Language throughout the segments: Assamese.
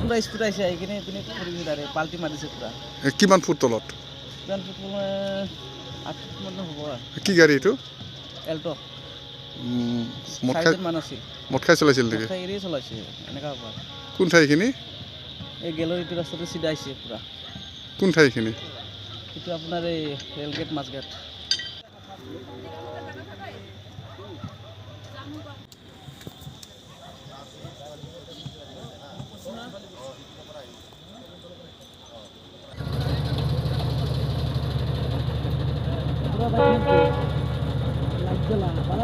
পুৰা স্কুট আহিছে আহি কিনে পিনে পাল্টি মাৰিছে পুৰা। কিমান ফুট তলত? কিমান ফুট 8 ফুট মান হ'ব আৰু। কি গাড়ী এইটো? এল্টো। মদ চাৰিজন খাই চলাইছিল নেকি? এৰিয়ে চলাইছে এনেকুৱা হ'ব। কোন ঠাইখিনি? এই গেলেৰীটো ৰাস্তাটো চিধা আহিছে পুৰা। কোন ঠাইখিনি? এইটো আপোনাৰ এই ৰেলগেট মাছগেট।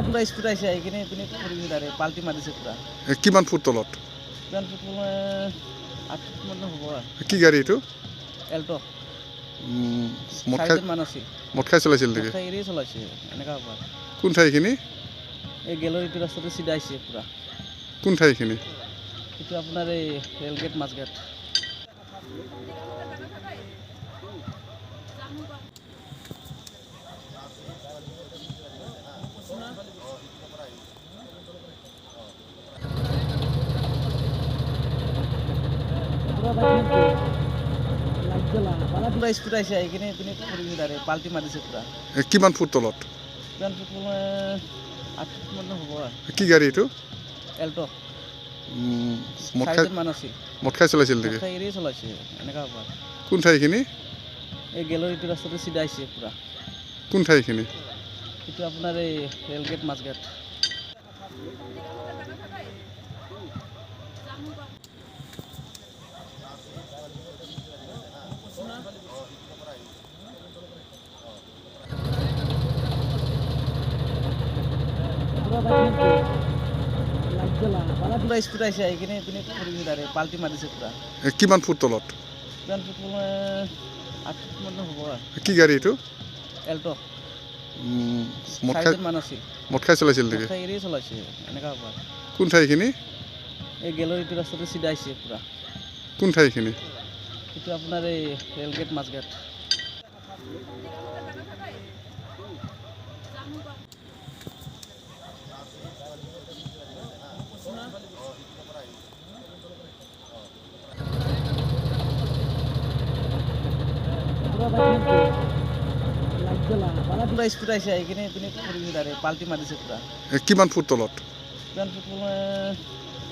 পুৰা স্কুট আহিছে আহি কিনে পিনে পাল্টি মাৰিছে পুৰা। কিমান ফুট তলত? কিমান ফুট 8 ফুট মান হ'ব আৰু। কি গাড়ী এইটো? এল্টো। মদ খাই চলাইছিল নেকি? এৰিয়ে চলাইছে এনেকুৱা হ'ব। কোন ঠাইখিনি? এই গেলেৰীটো ৰাস্তাটো চিধা আহিছে পুৰা। কোন ঠাইখিনি? এইটো আপোনাৰ এই ৰেলগেট মাছগেট। পুৰা স্কুট আহিছে আহি কিনে পিনে পাল্টি মাৰিছে পুৰা। কিমান ফুট তলত? কিমান ফুট 8 ফুট মান হ'ব আৰু। কি গাড়ী এইটো? এল্টো। মদ খাই চলাইছিল নেকি? এৰিয়ে চলাইছে এনেকুৱা হ'ব। কোন ঠাইখিনি? এই গেলেৰীটো ৰাস্তাটো চিধা আহিছে পুৰা। কোন ঠাইখিনি? এইটো আপোনাৰ এই ৰেলগেট মাছগেট। পুৰা স্কুট আহিছে আহি কিনে পিনে পাল্টি মাৰিছে পুৰা। কিমান ফুট তলত? কিমান ফুট 8 ফুট মান হ'ব আৰু। কি গাড়ী এইটো? এল্টো। মদ খাই চলাইছিল নেকি? এৰিয়ে চলাইছে এনেকুৱা হ'ব। কোন ঠাইখিনি? এই গেলেৰীটো ৰাস্তাটো চিধা আহিছে পুৰা। কোন ঠাইখিনি? এইটো আপোনাৰ এই ৰেলগেট মাছগেট। পুৰা স্কুট আহিছে আহি কিনে পিনে পাল্টি মাৰিছে পুৰা। কিমান ফুট তলত? কিমান ফুট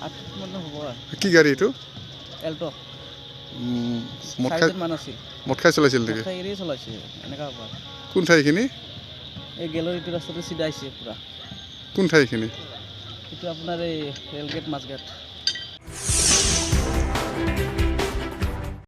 8 ফুট মান হ'ব আৰু। কি গাড়ী এইটো? এল্টো। মদ খাই চলাইছিল নেকি? এৰিয়ে চলাইছে এনেকুৱা হ'ব। কোন ঠাইখিনি? এই গেলেৰীটো ৰাস্তাটো চিধা আহিছে পুৰা। কোন ঠাইখিনি? এইটো আপোনাৰ এই ৰেলগেট মাছগেট।